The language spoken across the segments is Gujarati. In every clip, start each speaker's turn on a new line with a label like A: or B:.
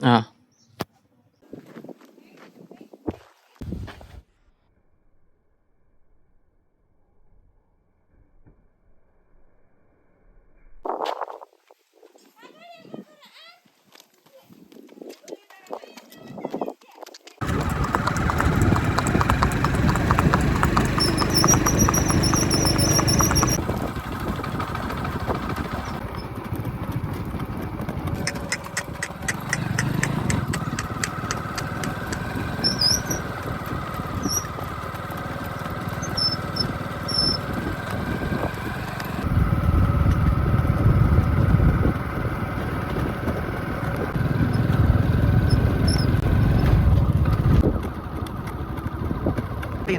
A: હા.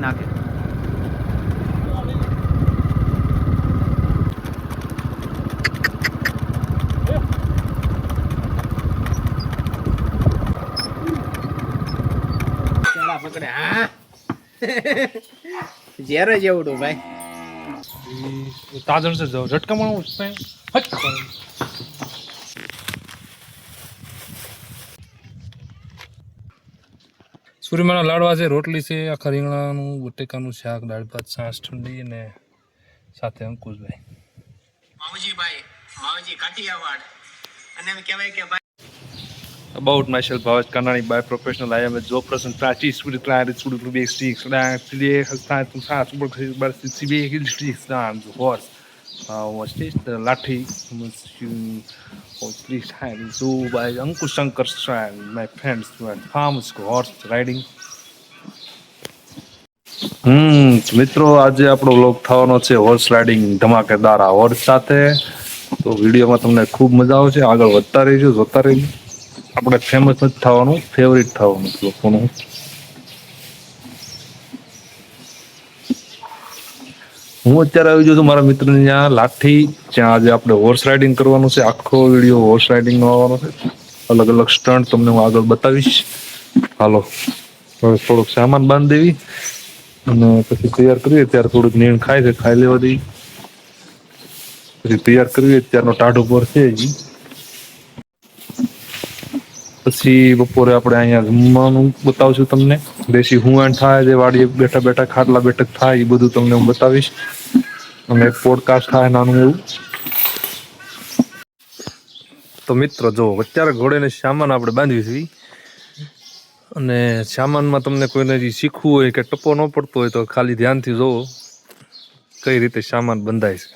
A: નાખે પકડે હા ઝેર જ એવડું ભાઈ
B: તાજણ से जाओ झटका मारो उसमें हट સૂર્યમાના લાડવા છે, રોટલી છે, આખા રીંગણાનું બટેકાનું શાક, દાળ ભાત, છાશ ઠંડી અને સાથે અંકુશભાઈ
A: માવજી કાઠિયાવાડ અને એમ કહેવાય કે
B: About myself, Bhavesh Kanani, by professional, I am a job person. Practice with the client, it's good to be six. Today has time to start to work, but it's a big history. The horse. Was this the Lathi? Was this time? So by Uncle Shankar Strand, my friends were farmers horse riding. મિત્રો આજે આપણો વ્લોગ થવાનો છે હોર્સ રાઇડિંગ ધમાકેદાર આ હોર્સ સાથે. તો વિડીયોમાં તમને ખૂબ મજા આવશે. આગળ વધતા રહીજો, જોતા રહીજો. આપણે ફેમસ નથી થવાનું, ફેવરિટ થવાનું લોકોનું. હું અત્યારે આવી ગયો છું મારા મિત્રની ત્યાં લાઠી, જ્યાં આજે આપણે હોર્સ રાઇડિંગ કરવાનું છે. આખો વિડીયો હોર્સ રાઇડિંગનો આવવાનો છે. અલગ અલગ સ્ટન્ટ તમને હું આગળ બતાવીશ. હાલો હવે થોડોક સામાન બાંધી દેવી અને પછી તૈયાર કરીએ. ત્યારે થોડુંક નીણ ખાય છે, ખાઈ લેવા દઈ. પછી તૈયાર કરીએ ત્યારનો ટાઢો પર છે. પછી બપોરે આપણે અહીંયા જમવાનું બતાવશું તમને. દેશી હુંવાણ થાય છે, વાડીએ બેઠા બેઠા ખાટલા બેઠક થાય, એ બધું તમને હું બતાવીશ. અને એક પોડકાસ્ટ થાય નાનું એવું. તો મિત્રો જો અત્યારે ઘોડેને સામાન આપણે બાંધવી છે, અને સામાનમાં તમને કોઈને જે શીખવું હોય કે ટપ્પો ન પડતો હોય તો ખાલી ધ્યાનથી જોવો કઈ રીતે સામાન બંધાય છે.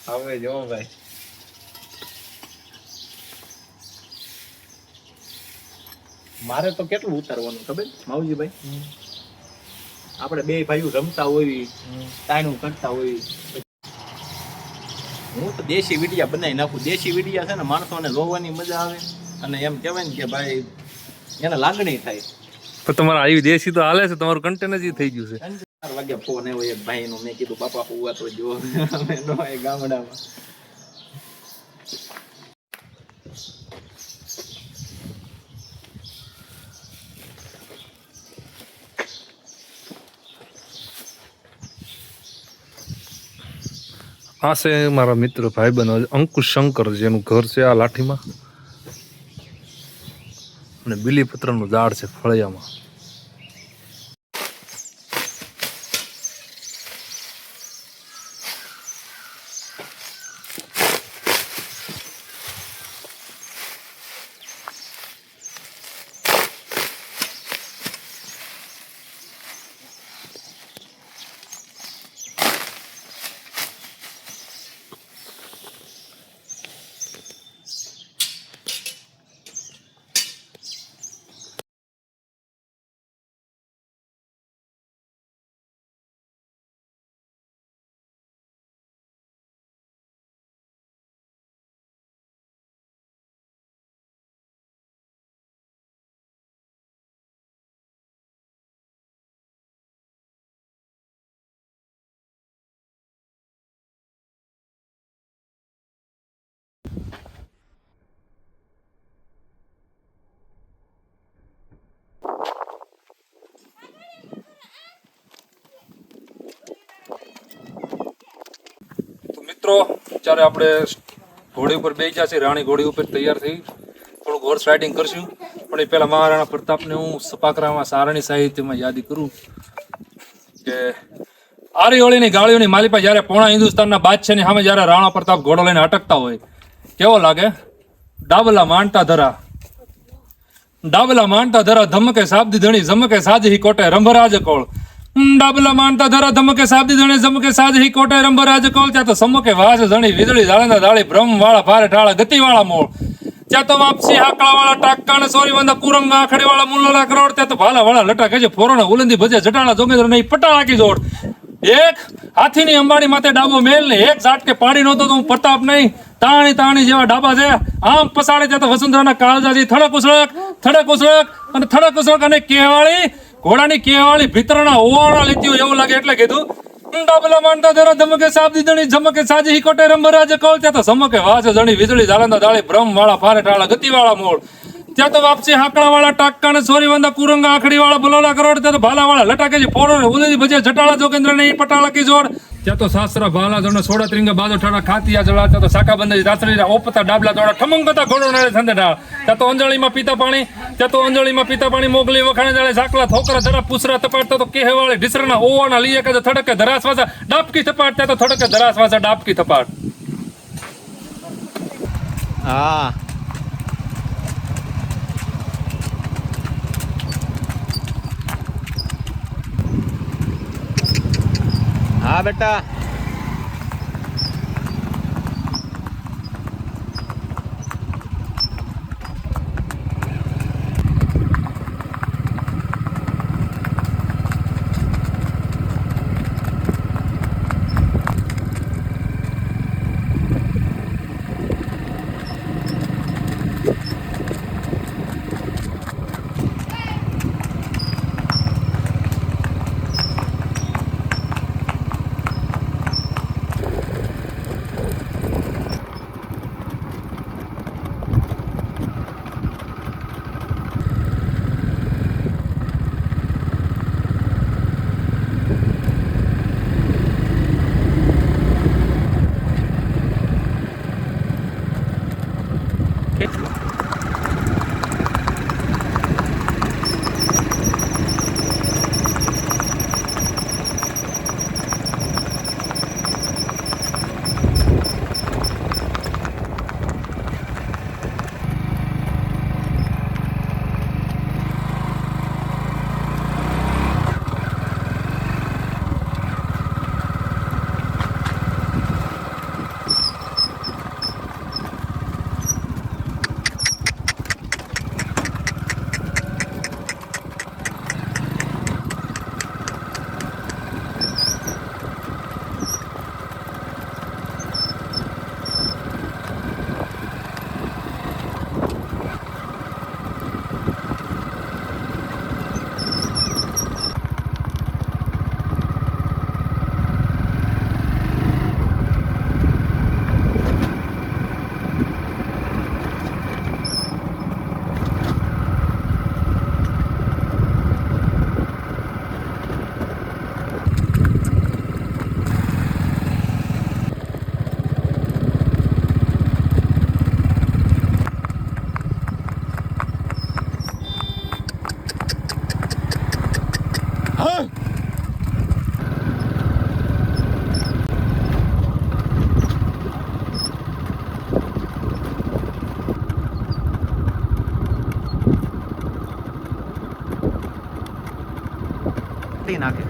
A: હવે જો ભાઈ મારે તો કેટલું ઉતારવાનું ખબર માવજીભાઈ, આપણે બે ભાઈઓ રમતા હોય, તાણું કરતા હોય. હું તો દેશી વીડિયા બનાવી નાખું. દેશી વીડિયા છે ને માણસોને જોવાની મજા આવે અને એમ કહેવાય ને કે ભાઈ એને લાગણી થાય.
B: પણ તમારે આવી દેશી તો હાલે છે, તમારું કન્ટેન્ટ જ થઈ ગયું છે.
A: 4 વાગ્યા ફોન આવ્યો એક ભાઈનો, મેં કીધું બાપા હુવા તો જો અમે નો ગામડામાં.
B: આ છે મારા મિત્ર ભાઈબંધ અંકુશ શંકર, જેનું ઘર છે આ લાઠીમાં, અને બીલીપત્રનું ઝાડ છે ફળિયામાં. મિત્રો અત્યારે આપણે ઘોડી ઉપર બેસી ગયા છે, રાણી ઘોડી ઉપર તૈયાર થઈ થોડુંક હોર્સ રાઇડિંગ કરશું. પણ એ પહેલા મહારાણા પ્રતાપને હું સપાકરામાં સારણી સાહિત્યમાં યાદી કરું કે આરી ઓળીની ગાળીઓની માલિપા જ્યારે પોણા હિન્દુસ્તાનના બાદશાહની સામે જ્યારે રાણા પ્રતાપ ઘોડો લઈને અટકતા હોય કેવો લાગે? ડાબલા માંડતા ધરા, ડાબલા માંડતા ધરા, ધમકે સાબદી ધણી, જમકે સાજહી કોટે રંભરાજ કોળ. ડાબલા માંડતા ધરા, ધમકે સાબદી ધણી, જમકે સાજહી કોટે રંભરાજ કોળ. ત્યાં તો સમકે વાસ ધણી, વીજળી જાળંદા દાળી, બ્રહ્મ વાળા ભારે ઠાળા, ગતિ વાળા મોળ. ત્યાં તો વાપસી હાકળા વાળા, ટાકાણ સોરી વંદા, કુરંગા આખડી વાળા, મુલ્લા કરોડ. ત્યાં તો ભાલા વાળા લટા કેજે, ફોરણા ઉલંદી ભજે, જટાળા જોગેન્દ્ર નહીં પટાળા કી જોડ. એક હાથીની અંબાડી માથે ડાબો મેલ ને એક ઝાટકે પાડી નહોતો તો હું પ્રતાપ નહીં. તાણી તાણી જેવા ડાબા છે આમ પસાડે. ત્યાં તો વસુંધરાના કાળજાજી થડક ઉસળક અને થડક ઉસળક અને કેવાળી ઘોડાની કેવાળી ભીતરના ઓવાળા લીધું એવું લાગે એટલે કીધું ડાબલા માંડતા ધરા, ધમકે સાબદી ધણી, જમકે સાજી કોટે રંભરાજ કોળ. ત્યાં તો સમકે વાસ ધણી, વીજળી જાળંદા દાળી, બ્રહ્મ વાળા ભારે ઠાળા, ગતિ વાળા મોળ. ત્યાં તો વાપસી હાકડા વાળા, ટાકાણ સોરી વંદા, કુરંગા આખડી વાળા, બલોલા કરોડ. ત્યાં તો ભાલા વાળા લટા કેજી, ફોરણે ઉલંદી ભજે, જટાળા જોગેન્દ્ર નહીં પટાળા કી જોડ. ત્યાં તો સાસરા ભાલા જણ સોડા ત્રિંગા બાજો ઠાડા, ખાતિયા જળા. ત્યાં તો સાકા બંધ રાસડી ઓપતા ડાબલા દોડા, ઠમંગતા ઘોડો નાળે સંદે ઢાળ. ત્યાં તો અંજળીમાં પીતા પાણી, મોગલી વખાણે જાળે, સાકલા થોકરા ધરા, પૂસરા તપાડતા તો કેહવાળી ઢીસરના ઓવાના લીએ કે થડકે ધરાસવાસા ડાબકી થપાટ. ત્યાં તો થડકે ધરાસવાસા ડાબકી થપાટ.
A: હા હા બેટા. નાખે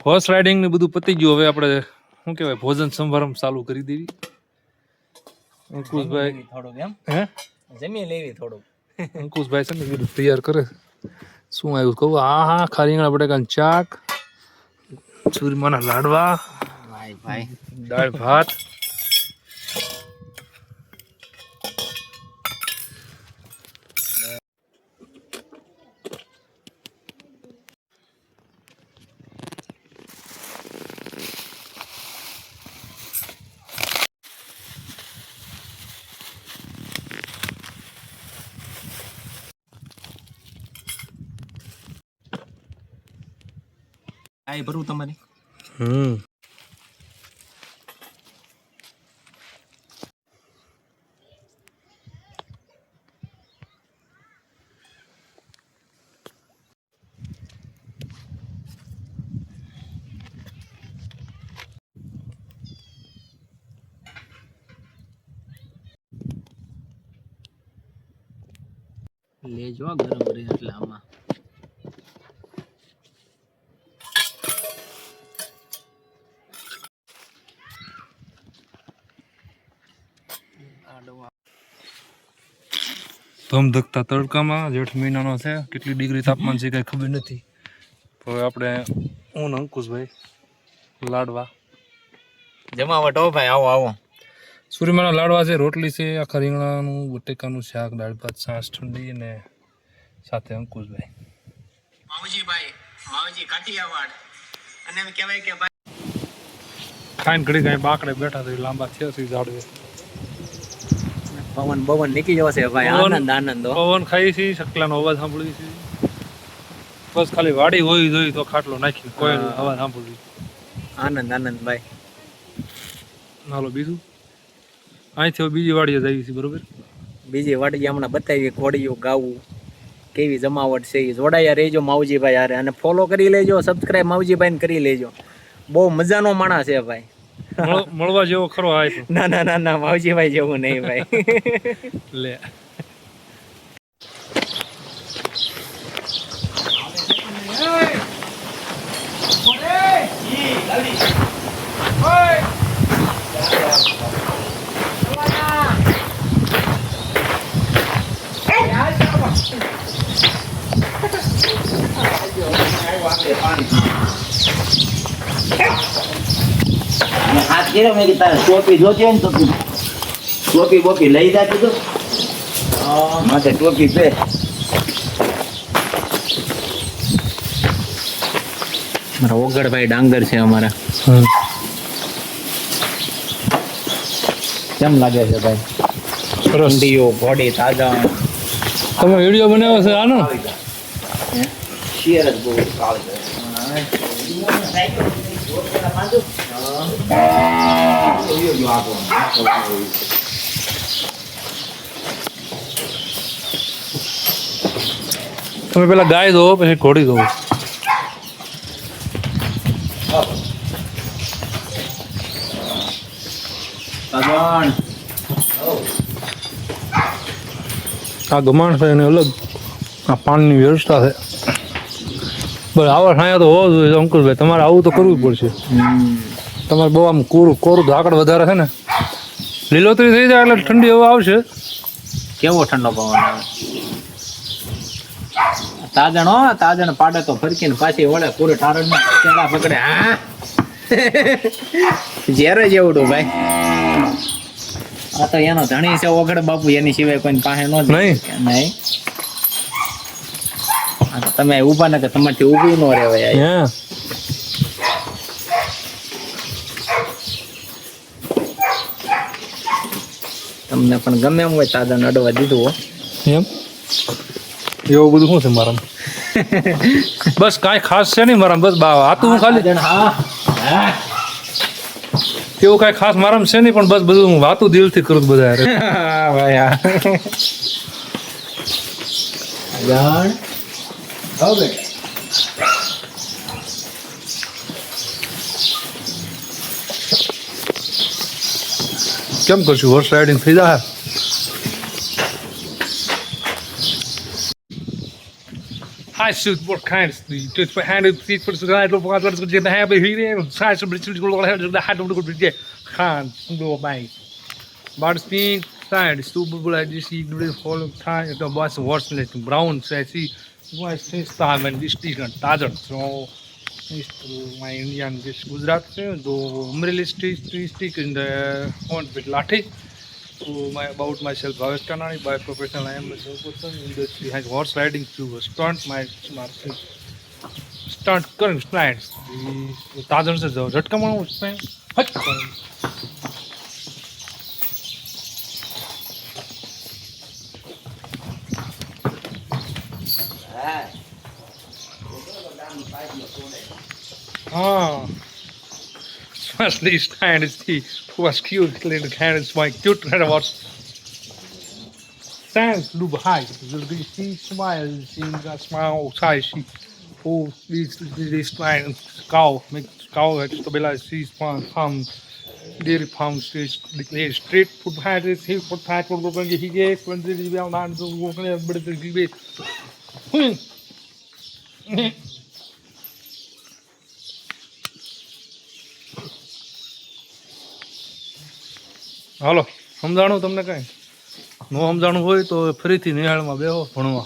B: હોર્સ રાઇડિંગ ને બધું પતી ગયું. હવે આપણે શું કહેવાય ભોજન સમારંભ ચાલુ કરી દેવી. અંકુશભાઈ
A: થોડુંક એમ
B: હે
A: જમી લેવી થોડુંક.
B: અંકુશભાઈ છે ને બધું તૈયાર કરે. શું આવ્યું કહું? હા ખાલી રીંગણા બટાકાનું શાક, ચૂરમાના લાડવા,
A: ભાઈ
B: દાળ ભાત.
A: આ ભરવું તમારી. લેજો ગરમ રહે એટલે આમાં
B: ધમધકતા તડકામાં જેઠ મહિનાનો છે. કેટલી ડિગ્રી તાપમાન છે કઈ ખબર નથી. તો હવે આપણે હું ને અંકુશભાઈ લાડવા
A: જમાવટ હો ભાઈ. આવો આવો.
B: સૂર્યમાના લાડવા છે, રોટલી છે, આખા રીંગણાનું બટેકાનું શાક, દાળ ભાત, છાશ ઠંડી અને સાથે અંકુશભાઈ
A: માવજી કાઠિયાવાડ અને એમ કહેવાય કે
B: ખાઈને ઘડી કાંઈ બાકડે બેઠા થઈ લાંબા થયા છે ઝાડવે.
A: પવન બવન નીકળી જશે ભાઈ. આનંદ આનંદ હો.
B: પવન ખાઈ છે, શકલાનો અવાજ સાંભળી છે. બસ ખાલી વાડી હોવી જોઈએ તો ખાટલો નાખી કોઈ અવાજ સાંભળવી.
A: આનંદ આનંદ ભાઈ.
B: હાલો બીજું અહીંથી હવે બીજી વાડીએ જઈએ છીએ. બરોબર,
A: બીજી વાડી હમણાં બતાવી ઘોડીઓ ગાવું કેવી જમાવટ છે. એ જોડાયા રહેજો માવજીભાઈ હારે અને ફોલો કરી લેજો, સબસ્ક્રાઇબ માવજીભાઈને કરી લેજો. બહુ મજાનો માણસ છે ભાઈ.
B: મળવા જેવો ખરો આ તો.
A: ના ના ના ના માવજીભાઈ જેવું નહીં ભાઈ.
B: લે
C: હાથ કર્યો મેં તારે ટોપી જોતી હોય ને તો ટોપી બોપી લઈ જા કીધું માથે ટોપી પે.
A: મારા ઓગળભાઈ ડાંગર છે અમારા. કેમ લાગે છે ભાઈ? ઠંડીઓ ઘોડી તાજા.
B: તમે વિડીયો બનાવો છે આનો?
C: શિયર જ બહુ કાળ છે.
B: તમે પેલા ગાય દો પછી ઘોડી દો. આ ગમાણ છે એને અલગ આ પાણીની વ્યવસ્થા છે. બસ આવા છાયા તો હોવો જોઈએ અંકુશભાઈ. તમારે આવું તો કરવું જ પડશે. તમારે બહુ આમ કોરું ઝાકળ વધારે છે ને, લીલોતરી થઈ જાય એટલે ઠંડી હવા આવશે.
A: કેવો ઠંડો પવન આવે. તાજણ હો, તાજણ પાડે તો ફરકીને પાછી વળે પૂરે ટારણ કેળા પકડે. હા ઝેર જ એવડું ભાઈ. આ તો એનો ધણી છે ઓગળ બાપુ, એની સિવાય કોઈ પાસે નો
B: નહીં.
A: નહીં. આ તો તમે ઊભા ને તમારથી ઊભું ન રહેવાય.
B: હે
A: તમને પણ ગમે એમ હોય તાજણ અડવા દીધું હો.
B: એમ એવું બધું શું છે મારામાં? બસ કાંઈ ખાસ છે નહીં મારામાં. બસ આતું હું ખાલી એવું કાંઈ ખાસ મારામાં છે નહીં, પણ બસ બધું હું વાતું દિલથી કરું બધા યાર.
A: ભાઈ હા જાણ હવે
B: કેમ કરશું? હોર્સ રાઇડિંગ થઈ જાય. Hij zoekt wordt kind. Dus bij hij het ziet voor zijn rijden op wat ze hebben hebben hier. Zij ze British school hebben de hand op de goed gaan door mij. Maar het is tijd. De stoel blijft dus hier de whole time. The boss was like brown. So I see why since time and this is not tazer. So my Indian this Gujarat do Umreli district in the on with Lathi. So about myself, Bhavesh Kanani, by professional I am a person. Industry has horse riding to stunt. My stunt current clients. The thousands of those. Come on,
C: હા
B: Ah, especially stand is the who was cute little hand is my cute red was stands look high. She smiles, she got smile, size she oh this line cow make cow stabilize she's farm dairy farm stage street food had is he food had for going he gave when the well not so working but the give હાલો સમજાણું તમને કાંઈ ન સમજાણું હોય તો ફરીથી નિહાળમાં બેહો ભણવા